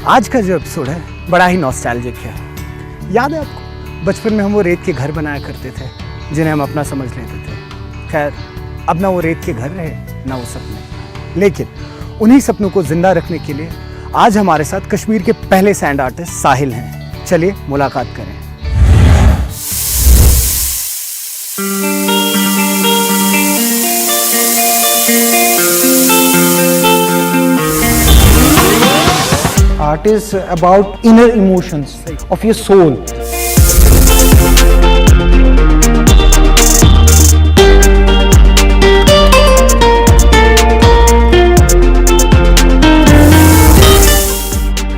आज का जो एपिसोड है बड़ा ही नॉस्टैल्जिक है। याद है आपको बचपन में हम वो रेत के घर बनाया करते थे जिन्हें हम अपना समझ लेते थे। खैर अब ना वो रेत के घर रहे ना वो सपने, लेकिन उन्हीं सपनों को जिंदा रखने के लिए आज हमारे साथ कश्मीर के पहले सैंड आर्टिस्ट साहिल हैं। चलिए मुलाकात करें। Art is about inner emotions of your soul.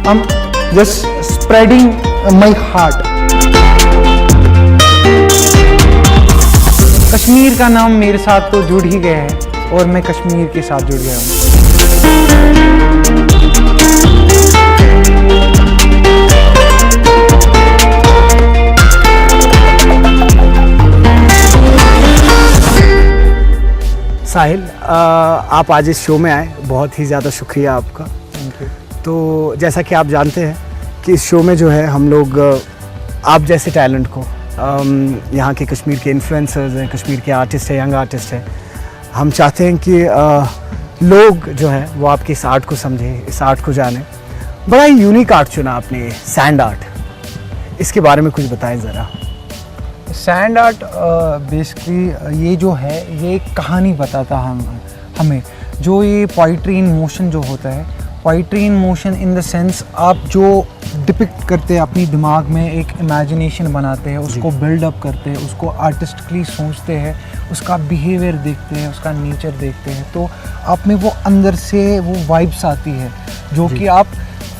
I'm just spreading my heart. Kashmir का नाम मेरे साथ तो जुड़ ही गया है और मैं कश्मीर के साथ जुड़ गया हूँ। साहिल, आप आज इस शो में आए, बहुत ही ज़्यादा शुक्रिया आपका। Thank you. तो जैसा कि आप जानते हैं कि इस शो में जो है हम लोग आप जैसे टैलेंट को, यहाँ के कश्मीर के इन्फ्लुएंसर्स हैं, कश्मीर के आर्टिस्ट हैं, यंग आर्टिस्ट हैं, हम चाहते हैं कि लोग जो है वो आपकी इस आर्ट को समझें, इस आर्ट को जानें। बड़ा ही यूनिक आर्ट चुना आपने, सैंड आर्ट। इसके बारे में कुछ बताएं ज़रा। सैंड आर्ट बेसिकली ये जो है ये एक कहानी बताता हमें जो ये पोइट्री इन मोशन जो होता है, poetry in motion in the sense आप जो डिपिक्ट करते हैं अपनी दिमाग में, एक इमेजिनेशन बनाते हैं, उसको बिल्डअप करते हैं, उसको आर्टिस्टिकली सोचते हैं, उसका बिहेवियर देखते हैं, उसका नेचर देखते हैं, तो आप में वो अंदर से वो वाइब्स आती है जो कि आप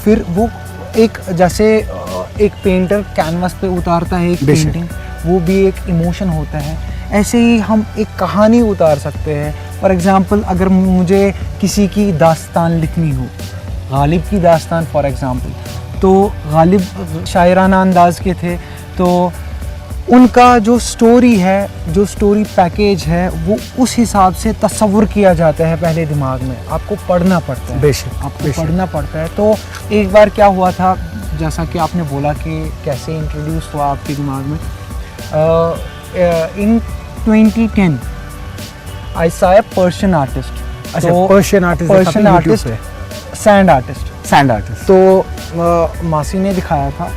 फिर वो एक जैसे एक पेंटर कैनवास पे उतारता है एक पेंटिंग, वो भी एक इमोशन होता है। ऐसे ही हम एक कहानी उतार सकते हैं। फॉर एग्ज़ाम्पल अगर मुझे किसी की दास्तान लिखनी हो, गालिब की दास्तान फॉर एग्ज़ाम्पल, तो गालिब शायराना अंदाज के थे, तो उनका जो स्टोरी है, जो स्टोरी पैकेज है, वो उस हिसाब से तस्वुर किया जाता है पहले दिमाग में। आपको पढ़ना पड़ता है, बेशक आपको पढ़ना पड़ता है। तो एक बार क्या हुआ था, जैसा कि आपने बोला कि कैसे इंट्रोड्यूस हुआ आपके दिमाग में, in 2010 I saw a Persian artist. अच्छा, पर्शियन आर्टिस्ट, सैंड आर्टिस्ट। तो मासी ने दिखाया था,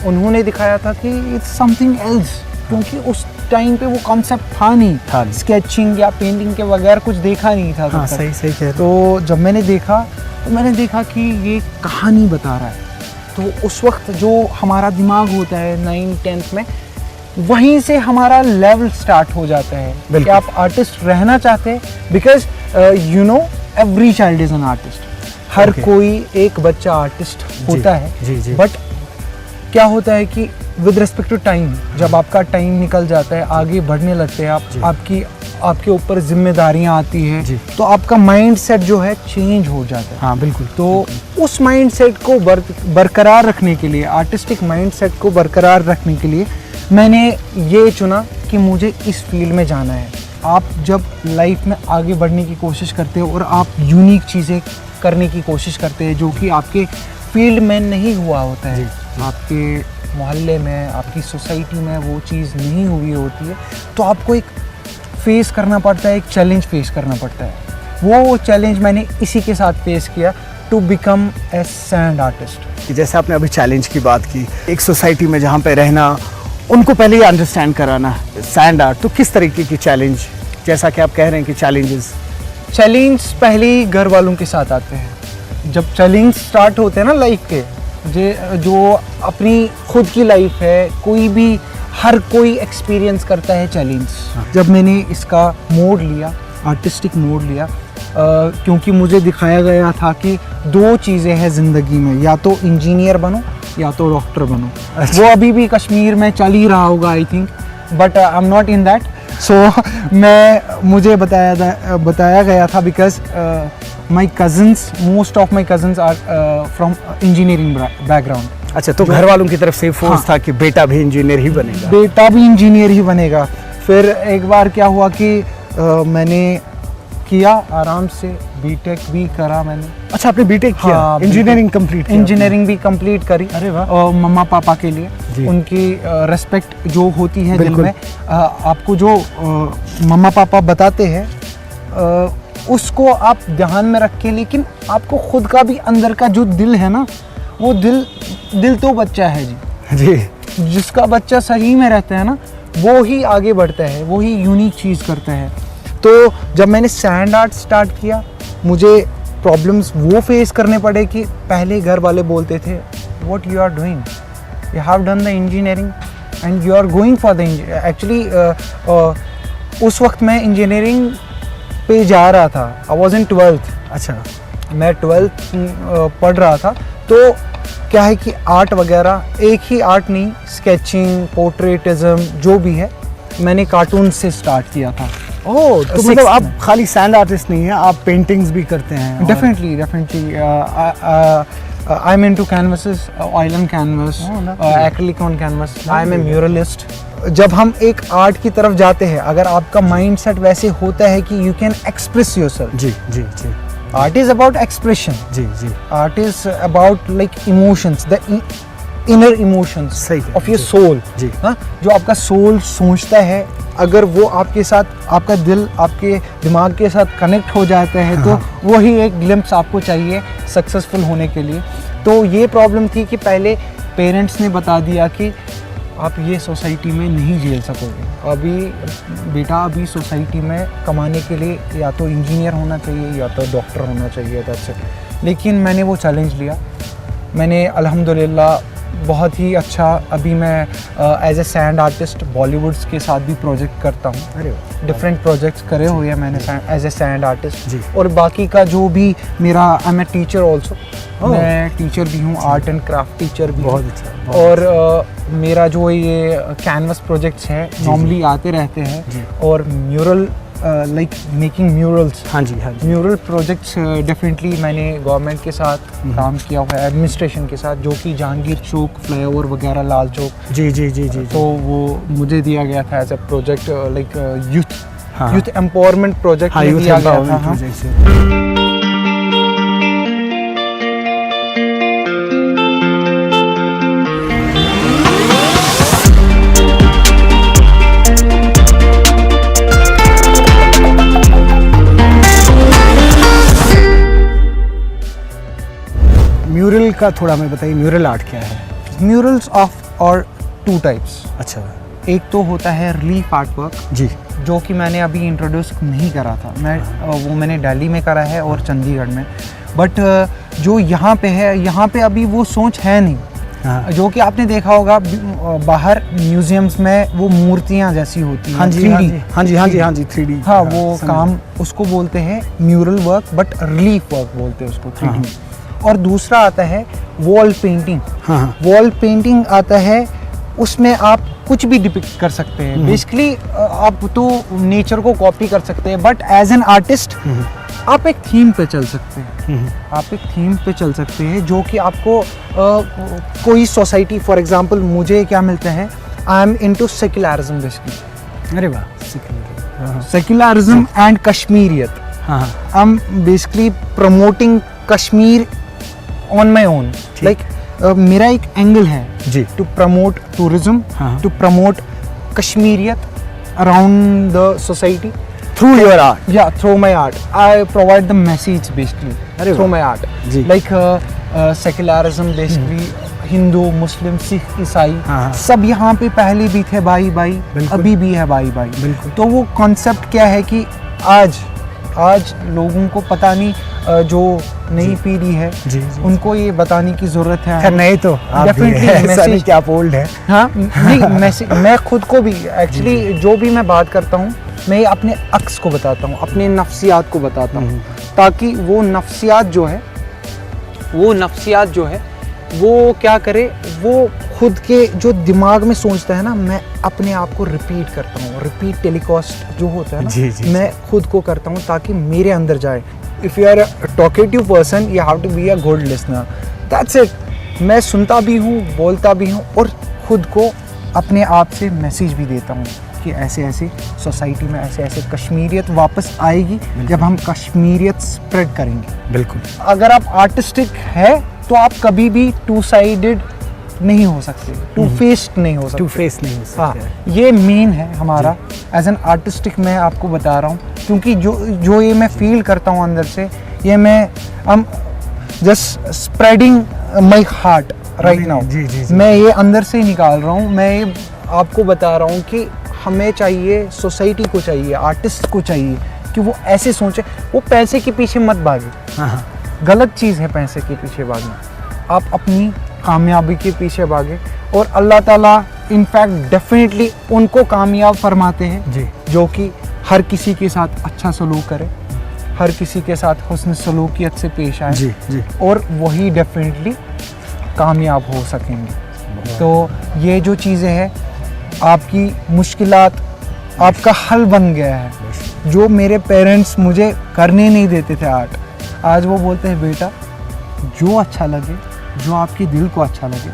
उन्होंने दिखाया था कि इट्स समथिंग एल्स, क्योंकि उस टाइम पे वो कॉन्सेप्ट था नहीं, स्केचिंग या पेंटिंग के बगैर कुछ देखा नहीं था। हाँ, सही कह रहे। तो जब मैंने देखा कि ये कहानी बता रहा है, तो उस वक्त जो हमारा दिमाग होता है 9th-10th में, वहीं से हमारा लेवल स्टार्ट हो जाता है कि आप आर्टिस्ट रहना चाहते हैं। Because you know every child is an artist, हर कोई एक बच्चा आर्टिस्ट होता है। बट क्या होता है कि विद रिस्पेक्ट टू टाइम, जब आपका टाइम निकल जाता है, आगे बढ़ने लगते हैं आप, आपके ऊपर जिम्मेदारियां आती हैं, तो आपका माइंड सेट जो है चेंज हो जाता है। हाँ बिल्कुल। तो उस माइंड सेट को बरकरार रखने के लिए, आर्टिस्टिक माइंड सेट को बरकरार रखने के लिए मैंने ये चुना कि मुझे इस फील्ड में जाना है। आप जब लाइफ में आगे बढ़ने की कोशिश करते हो और आप यूनिक चीज़ें करने की कोशिश करते हैं जो कि आपके फील्ड में नहीं हुआ होता है, आपके मोहल्ले में, आपकी सोसाइटी में वो चीज़ नहीं हुई होती है, तो आपको एक फेस करना पड़ता है, एक चैलेंज फेस करना पड़ता है। वो चैलेंज मैंने इसी के साथ फेस किया to become a sand artist. कि जैसे आपने अभी चैलेंज की बात की, एक सोसाइटी में जहाँ पे रहना, उनको पहले ही अंडरस्टैंड कराना सैंड आर्ट, तो किस तरीके की चैलेंज, जैसा कि आप कह रहे हैं कि चैलेंज पहले ही घर वालों के साथ आते हैं। जब चैलेंज स्टार्ट होते हैं ना लाइफ के, जो अपनी खुद की लाइफ है, हर कोई एक्सपीरियंस करता है चैलेंज। जब मैंने इसका मोड लिया, आर्टिस्टिक मोड लिया, क्योंकि मुझे दिखाया गया था कि दो चीज़ें हैं ज़िंदगी में, या तो इंजीनियर बनो या तो डॉक्टर बनो। वो अभी भी कश्मीर में चल ही रहा होगा I think, but I am not in that. So मुझे बताया गया था because my cousins, most of my cousins are from engineering background. अच्छा, तो घर वालों की तरफ से फोर्स था कि बेटा भी इंजीनियर ही बनेगा। बेटा भी इंजीनियर ही बनेगा। फिर एक बार क्या हुआ कि मैंने किया आराम से, बीटेक भी करा मैंने। अच्छा, आपने बीटेक किया? हाँ, इंजीनियरिंग कंप्लीट किया? इंजीनियरिंग भी कंप्लीट करी। अरे वाह। मम्मा पापा के लिए जी। उनकी रेस्पेक्ट जो होती है दिल बिल्कुल। में, आपको जो मम्मा पापा बताते हैं उसको आप ध्यान में रख के, लेकिन आपको खुद का भी अंदर का जो दिल है ना, वो दिल तो बच्चा है जी। जिसका बच्चा सही में रहता है ना, वो ही आगे बढ़ता है, वो ही यूनिक चीज़ करता है। तो जब मैंने सैंड आर्ट स्टार्ट किया, मुझे प्रॉब्लम्स वो फेस करने पड़े कि पहले घर वाले बोलते थे what you are doing, you have done the engineering and you are going for the actually उस वक्त मैं इंजीनियरिंग पे जा रहा था। I was in 12th। अच्छा, मैं 12th पढ़ रहा था। तो क्या है कि आर्ट वगैरह, एक ही आर्ट नहीं, स्केचिंग, पोर्ट्रेटिज्म जो भी है, मैंने कार्टून से स्टार्ट किया था। ओह, तो मतलब आप खाली सैंड आर्टिस्ट नहीं हैं, आप पेंटिंग्स भी करते हैं? Definitely I am into canvases, oil and canvas, acrylic on canvas. I am a muralist. जब हम एक आर्ट की तरफ जाते हैं, अगर आपका माइंडसेट वैसे होता है कि यू कैन एक्सप्रेस योरसेल्फ। जी जी जी। Art is about expression. जी जी। Art is about like emotions, the inner emotions सही of your soul. जी। हाँ, जो आपका सोल सोचता है, अगर वो आपके साथ, आपका दिल आपके दिमाग के साथ कनेक्ट हो जाता है, तो वही एक ग्लिम्प्स आपको चाहिए सक्सेसफुल होने के लिए। तो ये प्रॉब्लम थी कि पहले पेरेंट्स ने बता दिया कि आप ये सोसाइटी में नहीं झेल सकोगे, अभी बेटा अभी सोसाइटी में कमाने के लिए या तो इंजीनियर होना चाहिए या तो डॉक्टर होना चाहिए, दैट्स इट। लेकिन मैंने वो चैलेंज लिया। मैंने अल्हम्दुलिल्लाह बहुत ही अच्छा, अभी मैं as a sand artist Bollywoods के साथ भी प्रोजेक्ट करता हूँ। अरे डिफरेंट प्रोजेक्ट्स करे हुए हैं मैंने एज ए सैंड आर्टिस्ट। जी। और बाकी का जो भी मेरा, I am a teacher also, मैं टीचर भी हूँ, आर्ट एंड क्राफ्ट टीचर भी। बहुत अच्छा। और मेरा जो ये कैनवस प्रोजेक्ट्स हैं नॉर्मली आते रहते हैं, और म्यूरल लाइक मेकिंग म्यूरल्स। हाँ जी हाँ जी। म्यूरल प्रोजेक्ट्स डेफिनेटली मैंने गवर्नमेंट के साथ काम किया हुआ है, एडमिनिस्ट्रेशन के साथ, जो कि जहांगीर चौक, फ्लाईओवर वगैरह, लाल चौक। जी जी जी जी। तो वो मुझे दिया गया था एज ए प्रोजेक्ट, लाइक हाँ। यूथ एम्पावरमेंट प्रोजेक्ट हाँ, यूथ दिया गया था। एम्पावरमेंट हाँ। प्रोजेक्ट से। म्यूरल का थोड़ा हमें बताइए, म्यूरल आर्ट क्या है? म्यूरल्स ऑफ और टू टाइप्स। अच्छा। एक तो होता है रिलीफ आर्ट वर्क, जी। जो कि मैंने अभी इंट्रोड्यूस नहीं करा था। वो मैंने दिल्ली में करा है और चंडीगढ़ में। बट जो यहाँ पे है, यहाँ पे अभी वो सोच है नहीं। हाँ। जो कि आपने देखा होगा बाहर म्यूजियम्स में वो मूर्तियाँ जैसी होती हैं। हाँ जी 3D। हाँ जी हाँ जी हाँ जी हाँ जी 3D। हाँ, वो काम उसको बोलते हैं mural work, but relief work बोलते हैं उसको, 3D। और दूसरा आता है वॉल पेंटिंग। हाँ। वॉल पेंटिंग आता है, उसमें आप कुछ भी डिपिक्ट कर सकते हैं। बेसिकली आप तो नेचर को कॉपी कर सकते हैं, बट एज एन आर्टिस्ट आप एक थीम पे चल सकते हैं। आप एक थीम पे चल सकते हैं जो कि आपको कोई सोसाइटी, फॉर एग्जांपल मुझे क्या मिलता है, I am into secularism basically. अरे वाह। Secularism and Kashmiriyat. हाँ। I am basically promoting Kashmir on my own. Like मेरा एक एंगल है जी, टू प्रमोट टूरिज्म, हाँ। To promote Kashmiriyat around the society through your art. Yeah, through my art. I provide the message basically अरे through वाह। my art. जी। Like secularism basically, Hindu, Muslim, Sikh, ईसाई, हाँ। सब यहाँ पे पहले भी थे भाई भाई, बिल्कुल। अभी भी है भाई भाई। बिल्कुल। तो वो कॉन्सेप्ट क्या है कि आज लोगों को पता नहीं, जो नई पीढ़ी है जी, जी। उनको ये बताने की जरूरत है। खैर नहीं तो आप भी Definitely हैं, ऐसा नहीं message- कि आप ओल्ड है। हाँ, नहीं, मैं खुद को भी एक्चुअली जो भी मैं बात करता हूँ, मैं अपने अक्स को बताता हूँ, अपने नफ्सियात को बताता हूँ, ताकि वो नफ्सियात जो है वो क्या करे, वो खुद के जो दिमाग में सोचता है ना, मैं अपने आप को रिपीट करता हूँ। रिपीट टेलीकास्ट जो होता है जी, ना, जी, मैं खुद को करता हूँ ताकि मेरे अंदर जाए। If you are a talkative person, you have to be a good listener, that's it. मैं सुनता भी हूँ, बोलता भी हूँ और खुद को अपने आप से मैसेज भी देता हूँ कि ऐसे ऐसे सोसाइटी में ऐसे ऐसे कश्मीरियत वापस आएगी जब हम कश्मीरियत स्प्रेड करेंगे। बिल्कुल। अगर आप आर्टिस्टिक है तो आप कभी भी टू साइडेड नहीं हो सकते, टू फेस्ड नहीं हो सकते, टू फेस नहीं हो सकते। हाँ, ये मेन है हमारा एज एन आर्टिस्टिक। मैं आपको बता रहा हूँ क्योंकि जो ये मैं फील करता हूँ अंदर से, ये I'm just spreading my heart right now। जी। मैं ये अंदर से निकाल रहा हूँ। मैं ये आपको बता रहा हूँ कि हमें चाहिए, सोसाइटी को चाहिए, आर्टिस्ट को चाहिए कि वो ऐसे सोचे, वो पैसे के पीछे मत भागे। हाँ। गलत चीज़ है पैसे के पीछे भागना। आप अपनी कामयाबी के पीछे भागे और अल्लाह ताला इनफैक्ट डेफिनेटली उनको कामयाब फरमाते हैं जी। जो कि हर किसी के साथ अच्छा सलूक करे, हर किसी के साथ हुस्न सलूकियत से पेश आए जी। और वही डेफिनेटली कामयाब हो सकेंगे। तो ये जो चीज़ें हैं, आपकी मुश्किलात आपका हल बन गया है। जो मेरे पेरेंट्स मुझे करने नहीं देते थे आर्ट, आज वो बोलते हैं बेटा जो अच्छा लगे, जो आपके दिल को अच्छा लगे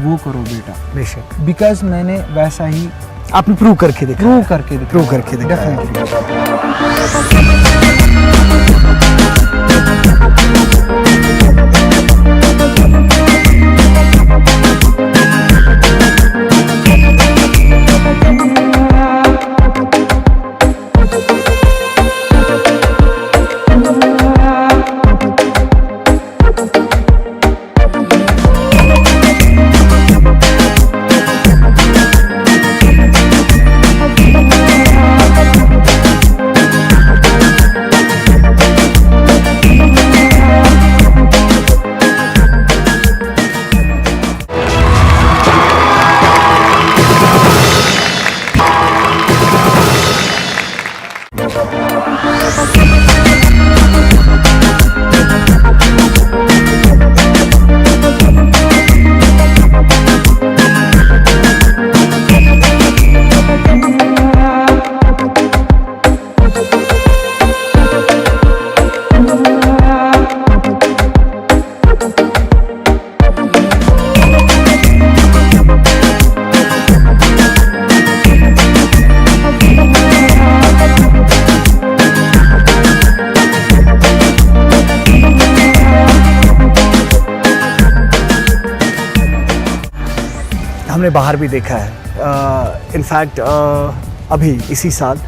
वो करो बेटा। बेशक। बिकॉज मैंने वैसा ही आपने प्रूव करके देखा। प्रूव करके दिखाया। डेफिनेटली। हमने बाहर भी देखा है। इनफैक्ट अभी इसी साल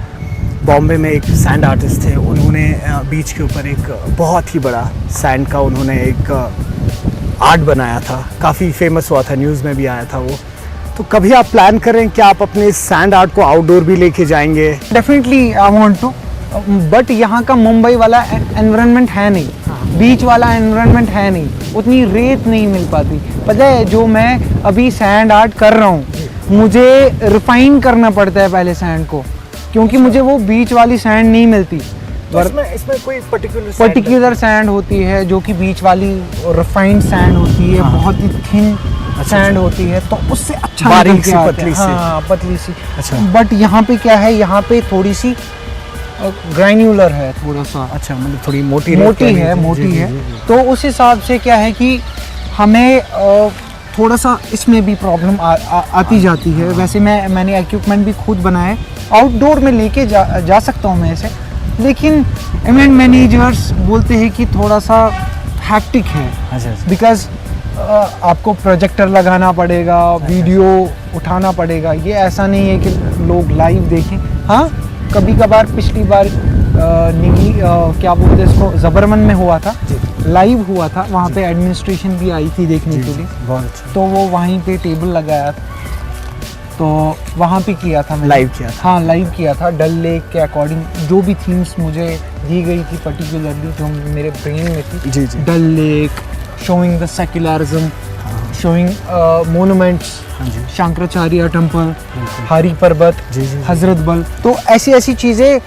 बॉम्बे में एक सैंड आर्टिस्ट थे, उन्होंने बीच के ऊपर एक बहुत ही बड़ा सैंड का उन्होंने एक आर्ट बनाया था, काफ़ी फेमस हुआ था, न्यूज़ में भी आया था वो। तो कभी आप प्लान करें कि आप अपने सैंड आर्ट को आउटडोर भी लेके जाएंगे? Definitely I want to, but यहाँ का मुंबई वाला एनवायरनमेंट है नहीं, बीच वाला एनवायरनमेंट है नहीं, उतनी रेत नहीं मिल पाती। पता है जो मैं अभी सैंड आर्ट कर रहा हूँ, मुझे रिफाइन करना पड़ता है पहले सैंड को, क्योंकि मुझे वो बीच वाली सैंड नहीं मिलती। तो इसमें कोई पर्टिकुलर सैंड होती है जो कि बीच वाली रिफाइंड सैंड होती है, बहुत ही थिन सैंड होती है, तो उससे अच्छा बारीक सी, पतली सी। हाँ, पतली सी। अच्छा। बट यहाँ पे क्या है, यहाँ पे थोड़ी सी ग्रैन्युलर है, थोड़ा सा। अच्छा, मतलब थोड़ी मोटी है। तो उस हिसाब से क्या है कि हमें थोड़ा सा इसमें भी प्रॉब्लम आती जाती है। वैसे मैंने इक्विपमेंट भी खुद बनाया है, आउटडोर में लेके जा सकता हूँ मैं इसे, लेकिन इवेंट मैनेजर्स बोलते हैं कि थोड़ा सा हैक्टिक है। अच्छा। बिकॉज आपको प्रोजेक्टर लगाना पड़ेगा, वीडियो उठाना पड़ेगा। ये ऐसा नहीं है कि लोग लाइव देखें। हाँ, कभी कभार पिछली बार क्या बोलते हैं इसको, जबरमन में हुआ था, लाइव हुआ था, वहाँ पे एडमिनिस्ट्रेशन भी आई थी देखने के लिए। बहुत अच्छा। तो वो वहीं पे टेबल लगाया था, तो वहाँ पे किया था, लाइव किया था। हाँ, लाइव किया था। डल लेक के अकॉर्डिंग जो भी थीम्स मुझे दी गई थी पर्टिकुलरली, जो मेरे ब्रेन में थी, जी। Dal lake, showing the secularism, showing monuments, Shankaracharya temple, Hari Parbat, हजरत बल। तो ऐसी ऐसी चीज़ें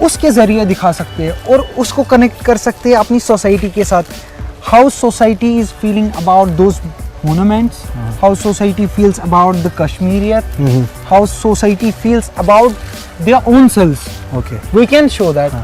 उसके ज़रिए दिखा सकते हैं और उसको कनेक्ट कर सकते हैं अपनी सोसाइटी के साथ। How society is feeling about those monuments, how society feels about the Kashmiriyat, how society feels about their own selves. Okay. We can show that.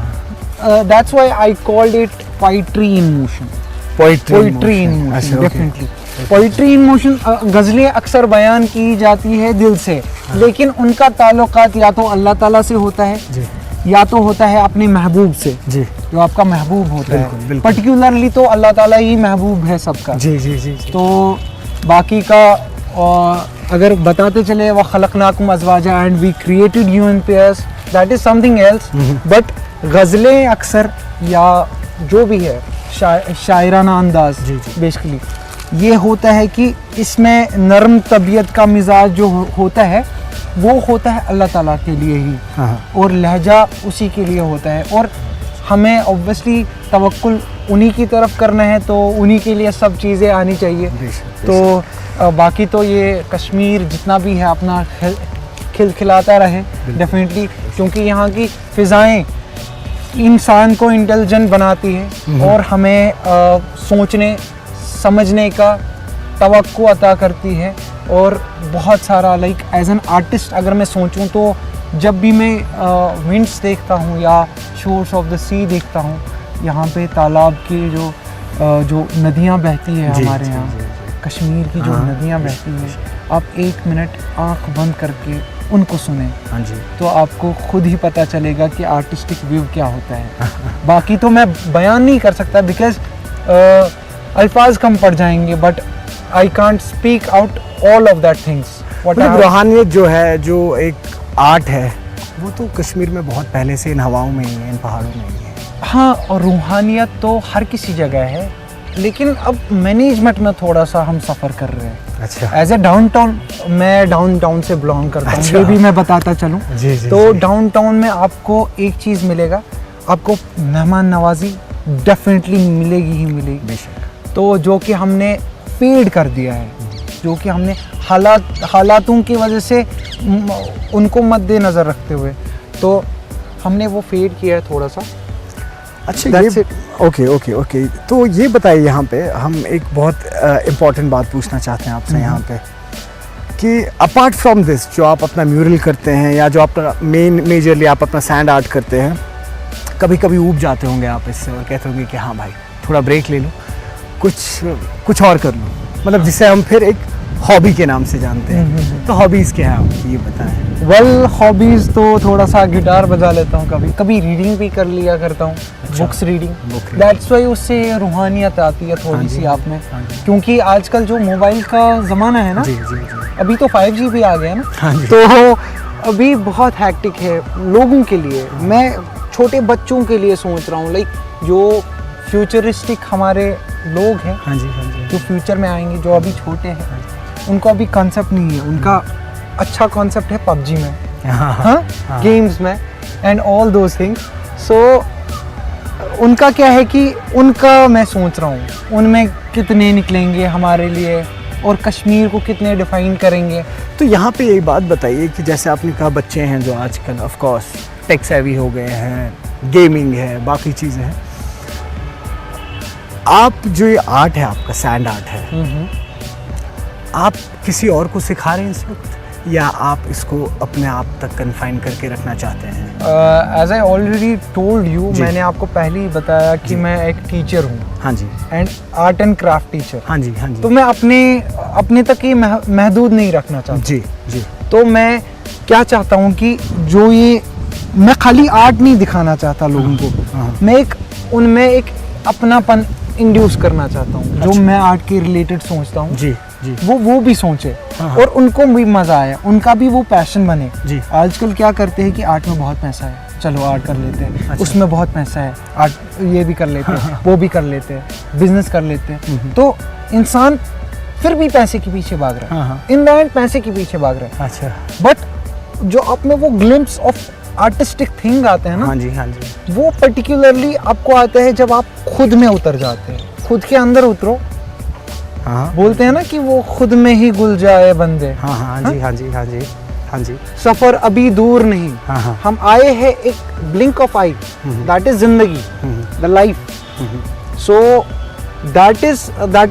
That's why I called it poetry in motion. Poetry in motion. Definitely. Poetry in motion, गज़लें अक्सर बयान की जाती है दिल से, लेकिन उनका ताल्लुकात या तो अल्लाह ताला से होता है जी या तो होता है अपने महबूब से, जी जो आपका महबूब होता बिल्कुल, है। बिल्कुल। पर्टिकुलरली तो अल्लाह ताला ही महबूब है सबका। जी जी जी जी। तो बाकी का अगर बताते चले व खलकनाकुम अज़वाजा and we created you in pairs, that is something else. But गज़लें अक्सर या जो भी है शायराना अंदाज जी, जी। बेसिकली ये होता है कि इसमें नरम तबीयत का मिजाज जो होता है वो होता है अल्लाह ताला के लिए ही, हाँ और लहजा उसी के लिए होता है, और हमें ऑब्वियसली तवक्कुल उन्हीं की तरफ करना है, तो उन्हीं के लिए सब चीज़ें आनी चाहिए। बेशक, तो बाकी तो ये कश्मीर जितना भी है अपना खिलखिलाता रहे डेफिनेटली, क्योंकि यहाँ की फ़िज़ाएँ इंसान को इंटेलिजेंट बनाती है और हमें सोचने समझने का तवक्को अता करती है। और बहुत सारा लाइक एज एन आर्टिस्ट अगर मैं सोचूं तो जब भी मैं विंड्स देखता हूँ या शोर्स ऑफ द सी देखता हूँ, यहाँ पे तालाब की जो नदियाँ बहती है जी, हमारे जी, यहाँ जी, जी। कश्मीर की जो हाँ, नदियाँ बहती हैं, आप 1 मिनट आँख बंद करके उनको सुने हाँ जी। तो आपको खुद ही पता चलेगा कि आर्टिस्टिक व्यू क्या होता है। बाकी तो मैं बयान नहीं कर सकता बिकॉज अल्फाज कम पड़ जाएंगे, but I can't speak out all of that things. मतलब रूहानियत जो है, जो एक आर्ट है, वो तो कश्मीर में बहुत पहले से इन हवाओं में ही है, इन पहाड़ों में ही है। हाँ, और रूहानियत तो हर किसी जगह है, लेकिन अब मैनेजमेंट में थोड़ा सा हम सफ़र कर रहे हैं। अच्छा। एज ए डाउनटाउन, मैं डाउनटाउन से बिलोंग करता हूँ, अच्छा। ये भी मैं बताता चलूँ। जी जी। तो जी। डाउनटाउन में आपको एक चीज़ मिलेगा, आपको मेहमान नवाजी डेफिनेटली मिलेगी ही मिलेगी। बेशक। तो जो कि हमने फेड कर दिया है, जो कि हमने हालातों की वजह से उनको मद्देनज़र रखते हुए तो हमने वो फेड किया है थोड़ा सा। अच्छा, That's ये it. Okay okay okay. तो ये बताइए, यहाँ पे हम एक बहुत इम्पॉर्टेंट बात पूछना चाहते हैं आपसे यहाँ पे, कि अपार्ट फ्रॉम दिस जो आप अपना म्यूरल करते हैं या जो अपना मेजरली आप अपना सैंड आर्ट करते हैं, कभी कभी ऊब जाते होंगे आप इससे और कहते होंगे कि हाँ भाई थोड़ा ब्रेक ले लो, कुछ और कर लो, मतलब जिसे हम फिर एक हॉबी के नाम से जानते हैं। तो हॉबीज़ क्या है आपकी, ये बताएं। वेल, हॉबीज़ तो थोड़ा सा गिटार बजा लेता हूँ, कभी कभी रीडिंग भी कर लिया करता हूँ। अच्छा। Books reading, Book reading। That's why उससे रूहानियत आती है थोड़ी हाँ जी, सी आप में, हाँ जी। क्योंकि आजकल जो मोबाइल का ज़माना है ना, जी जी जी। अभी तो 5G भी आ गया ना, हाँ जी। तो अभी बहुत हैक्टिक है लोगों के लिए। मैं छोटे बच्चों के लिए सोच रहा हूँ, लाइक जो फ्यूचरिस्टिक हमारे लोग हैं, हाँ जी हाँ जी। जो फ्यूचर में आएंगे, जो अभी छोटे हैं, उनको अभी कॉन्सेप्ट नहीं है। उनका अच्छा कॉन्सेप्ट है पबजी में, हाँ हाँ, गेम्स में एंड ऑल दोज थिंग्स। सो उनका क्या है कि उनका मैं सोच रहा हूँ उनमें कितने निकलेंगे हमारे लिए और कश्मीर को कितने डिफाइन करेंगे। तो यहाँ पे एक बात बताइए कि जैसे आपने कहा बच्चे हैं जो आजकल ऑफ कोर्स टेक सेवी हो गए हैं, गेमिंग है, बाकी चीज़ें हैं, आप जो ये आर्ट है आपका सैंड आर्ट है, आप किसी और को सिखा रहे हैं इस वक्त या आप इसको अपने आप तक कन्फाइन करके रखना चाहते हैं? As I already told you, जी। मैंने आपको पहले ही बताया कि मैं एक टीचर हूँ हाँ जी and art and craft teacher. हाँ जी हाँ जी। तो मैं अपने तक ही महदूद नहीं रखना चाहता। जी जी। तो मैं क्या चाहता हूँ कि जो ये मैं खाली आर्ट नहीं दिखाना चाहता लोगों को, हाँ। मैं उनमें एक अपनापन इंड्यूस करना चाहता हूँ। जो अच्छा। मैं आर्ट के रिलेटेड सोचता हूँ जी जी वो भी सोचे हाँ। और उनको भी मज़ा आए, उनका भी वो पैशन बने। जी। आजकल क्या करते हैं कि आर्ट में बहुत पैसा है, चलो आर्ट कर लेते हैं। अच्छा। उसमें बहुत पैसा है, आर्ट ये भी कर लेते हैं, वो भी कर लेते हैं, बिजनेस कर लेते हैं। तो इंसान फिर भी पैसे के पीछे भाग रहा है, हाँ। इन द एंड पैसे के पीछे भाग रहा है। अच्छा। बट जो आप में वो ग्लिम्प्स ऑफ आर्टिस्टिक थिंग आते हैं ना, हाँ जी हाँ जी। वो पर्टिकुलरली आपको आते हैं जब आप खुद में उतर जाते हैं, खुद के अंदर उतरो। हाँ बोलते हैं ना कि वो खुद में ही घुल जाए बंदे। हाँ हाँ जी हाँ जी हाँ जी हाँ जी। सफर अभी दूर नहीं, हाँ हाँ। हम आए हैं एक blink of eye, that is जिंदगी, the life. So that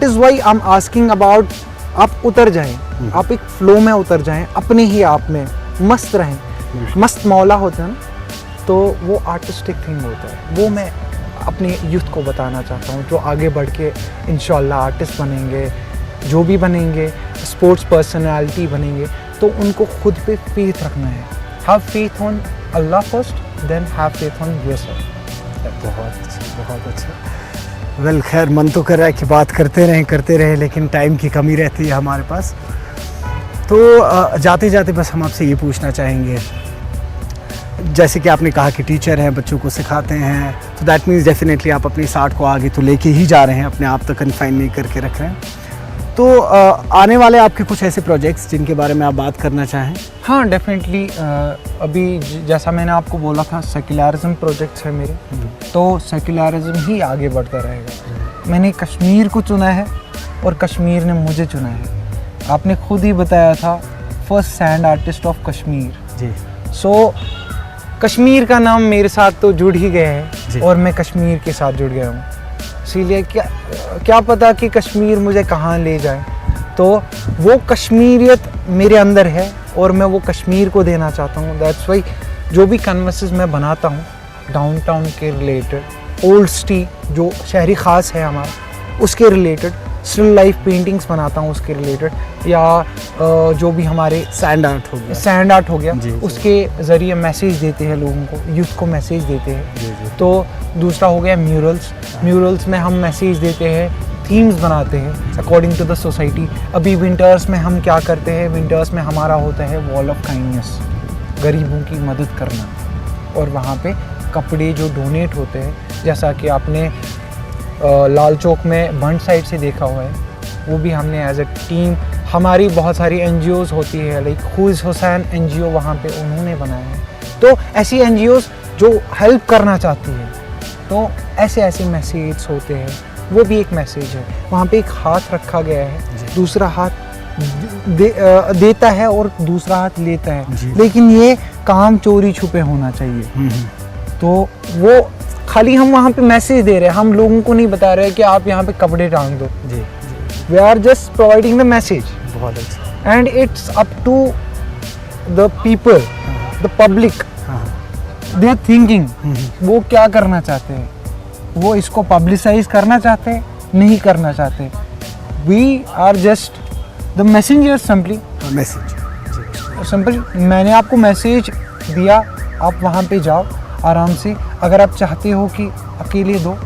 is why I am asking about, आप उतर जाएं, आप एक फ्लो में उतर जाएं, अपने ही आप में मस्त रहें। मस्त मौला होता है ना, तो वो आर्टिस्टिक थिंग होता है। वो मैं अपने यूथ को बताना चाहता हूँ, जो आगे बढ़ के इंशाल्लाह आर्टिस्ट बनेंगे, जो भी बनेंगे, स्पोर्ट्स पर्सनालिटी बनेंगे, तो उनको खुद पे फेथ रखना है. Have faith on Allah first, then have faith on yourself. बहुत अच्छा, बहुत अच्छा. वेल खैर, मन तो कर रहा है कि बात करते रहें, लेकिन टाइम की कमी रहती है हमारे पास. तो जाते जाते बस हम आपसे ये पूछना चाहेंगे, जैसे कि आपने कहा कि टीचर हैं, बच्चों को सिखाते हैं, तो दैट मीन्स डेफिनेटली आप अपनी इस आर्ट को आगे तो लेके ही जा रहे हैं, अपने आप तक कन्फाइन नहीं करके रख रहे हैं. तो आने वाले आपके कुछ ऐसे प्रोजेक्ट्स जिनके बारे में आप बात करना चाहें? हाँ, डेफिनेटली. अभी जैसा मैंने आपको बोला था, सेक्युलरिज्म प्रोजेक्ट्स है मेरे, तो सेक्युलरिज्म ही आगे बढ़ता रहेगा. मैंने कश्मीर को चुना है और कश्मीर ने मुझे चुना है. आपने खुद ही बताया था, first sand artist of Kashmir. जी. सो कश्मीर का नाम मेरे साथ तो जुड़ ही गया है और मैं कश्मीर के साथ जुड़ गया हूँ. इसीलिए क्या पता कि कश्मीर मुझे कहाँ ले जाए. तो वो कश्मीरियत मेरे अंदर है और मैं वो कश्मीर को देना चाहता हूँ. दैट्स वाई जो भी कैनवसेस मैं बनाता हूँ डाउनटाउन के रिलेटेड, ओल्ड सिटी जो शहरी ख़ास है हमारा, उसके रिलेटेड, स्टिल लाइफ पेंटिंग्स बनाता हूँ उसके रिलेटेड, या जो भी हमारे सैंड आर्ट हो गया, जी, उसके ज़रिए मैसेज देते हैं लोगों को, यूथ को मैसेज देते हैं. जी. तो दूसरा हो गया म्यूरल्स में हम मैसेज देते हैं, थीम्स बनाते हैं अकॉर्डिंग टू द सोसाइटी. अभी विंटर्स में हम क्या करते हैं, विंटर्स में हमारा होता है वॉल ऑफ काइंडनेस, गरीबों की मदद करना, और वहाँ पे कपड़े जो डोनेट होते हैं, जैसा कि आपने लाल चौक में बंड साइड से देखा हुआ है, वो भी हमने एज अ टीम, हमारी बहुत सारी NGOs होती है, लाइक खूज हुसैन NGO वहाँ पे उन्होंने बनाया है. तो ऐसी NGOs जो हेल्प करना चाहती है, तो ऐसे मैसेज होते हैं, वो भी एक मैसेज है. वहाँ पे एक हाथ रखा गया है, दूसरा हाथ देता है और दूसरा हाथ लेता है, लेकिन ये काम चोरी छुपे होना चाहिए. तो वो खाली हम वहाँ पे मैसेज दे रहे हैं, हम लोगों को नहीं बता रहे कि आप यहाँ पे कपड़े टांग दो. जी. We are just providing the message. बहुत अच्छा. And it's up to the people, the public, they are thinking वो क्या करना चाहते हैं, वो इसको पब्लिसाइज करना चाहते हैं, नहीं करना चाहते. We are just the messengers. Simple मैंने आपको मैसेज दिया, आप वहाँ पे जाओ आराम से. अगर आप चाहते हो कि अकेले दो,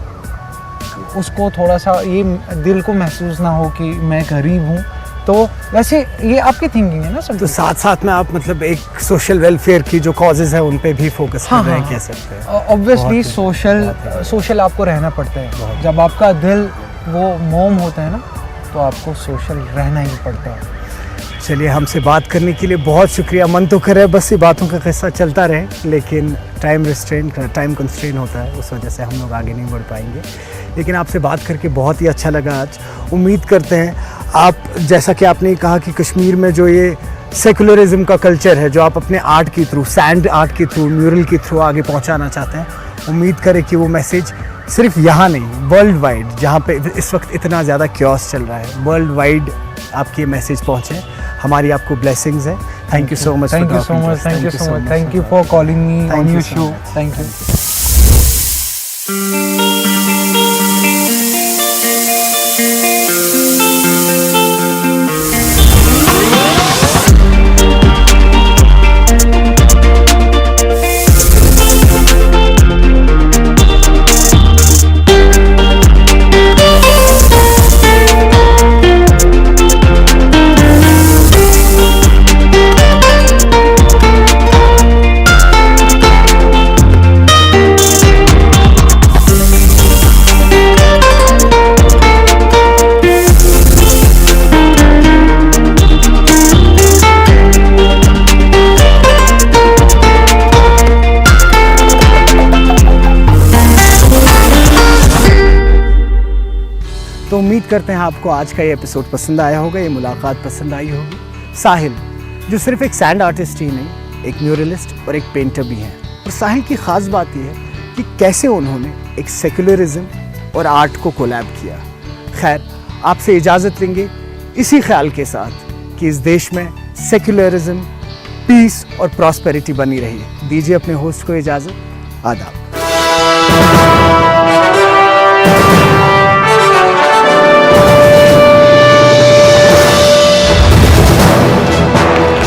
उसको थोड़ा सा ये दिल को महसूस ना हो कि मैं गरीब हूँ, तो वैसे ये आपकी थिंकिंग है ना सब. तो साथ में आप मतलब एक सोशल वेलफेयर की जो कॉजेज है उन पे भी फोकस कर रहे हैं, कह सकते हैं. ऑब्वियसली सोशल आपको रहना पड़ता है. जब आपका दिल वो मोम होता है ना, तो आपको सोशल रहना ही पड़ता है. चलिए, हमसे बात करने के लिए बहुत शुक्रिया. मन तो करे बस ये बातों का किस्सा चलता रहे, लेकिन टाइम कंस्ट्रेन होता है, उस वजह से हम लोग आगे नहीं बढ़ पाएंगे. लेकिन आपसे बात करके बहुत ही अच्छा लगा आज. उम्मीद करते हैं आप, जैसा कि आपने कहा कि कश्मीर में जो ये सेकुलरिज्म का कल्चर है, जो आप अपने आर्ट के थ्रू, सैंड आर्ट के थ्रू, म्यूरल के थ्रू आगे पहुंचाना चाहते हैं, उम्मीद करें कि वो मैसेज सिर्फ यहाँ नहीं, वर्ल्ड वाइड, जहाँ पे इस वक्त इतना ज़्यादा क्योस चल रहा है, वर्ल्ड वाइड आपके मैसेज पहुँचे. हमारी आपको ब्लेसिंग्स है. Thank you so much. Thank you for calling me on your show. Thank you. तो उम्मीद करते हैं आपको आज का ये एपिसोड पसंद आया होगा, ये मुलाकात पसंद आई होगी. साहिल जो सिर्फ एक सैंड आर्टिस्ट ही नहीं, एक म्यूरलिस्ट और एक पेंटर भी हैं. और साहिल की ख़ास बात यह है कि कैसे उन्होंने एक सेकुलरिज्म और आर्ट को कोलैब किया. खैर, आपसे इजाज़त लेंगे इसी ख्याल के साथ कि इस देश में सेकुलरिज्म, पीस और प्रॉस्पेरिटी बनी रही है. दीजिए अपने होस्ट को इजाज़त. आदाब.